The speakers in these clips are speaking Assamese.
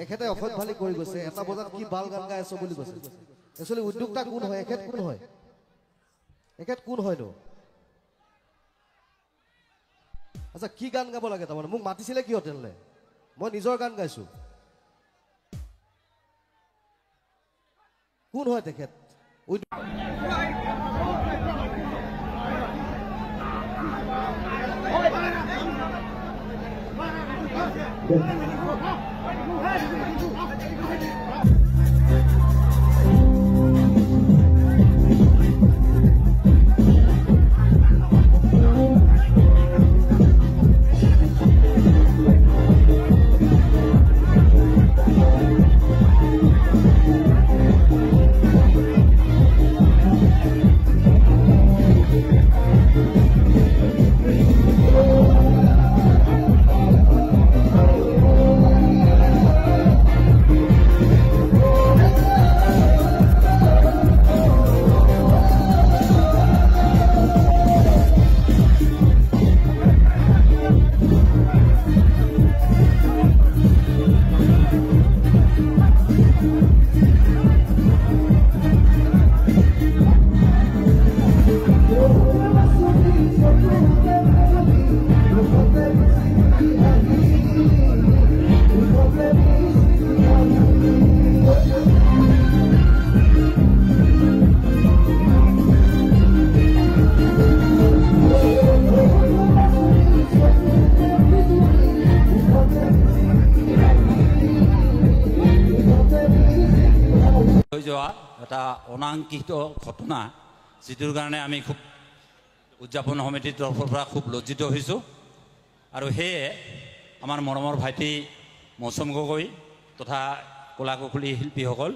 এখেতে অসৎ ভালি কৰি গৈছে এটা বজাত কি বাল গান গাই আছো বুলি কৈছে আসলে উদ্যোক্তা কোন হয় এখেত কোন হয় এখেত কোন হয়নো আচ্ছা কি গান গাব লাগে তাৰমানে মোক মাতিছিলে কি হতেনলে মই নিজৰ গান গাইছো কোন হয় তেখেত এটা অনাংকিত ঘটনা যিটোৰ কাৰণে আমি খুব উদযাপন সমিতিৰ তৰফৰ পৰা খুব লজ্জিত হৈছোঁ আৰু সেয়ে আমাৰ মৰমৰ ভাইটি মৌচুম গগৈ তথা কলা কুশলী শিল্পীসকল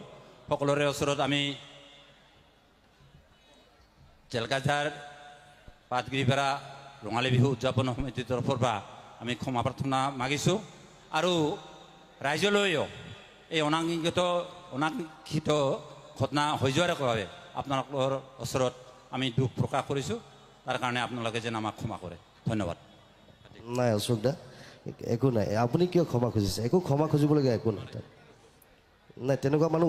সকলোৰে ওচৰত আমি জেলগাজাৰ পাতগিৰিপাৰা ৰঙালী বিহু উদযাপন সমিতিৰ তৰফৰ পৰা আমি ক্ষমা প্ৰাৰ্থনা মাগিছোঁ আৰু ৰাইজলৈও এই অনাংকিত ঘটনা হৈ যোৱাৰ বাবে আপোনালোকৰ ওচৰত আমি দুখ প্ৰকাশ কৰিছোঁ তাৰ কাৰণে আপোনালোকে যেন আমাক ক্ষমা কৰে ধন্যবাদ নাই অশোক দা একো নাই আপুনি কিয় ক্ষমা খুজিছে একো ক্ষমা খুজিবলগীয়া একো নাই নাই তেনেকুৱা মানুহ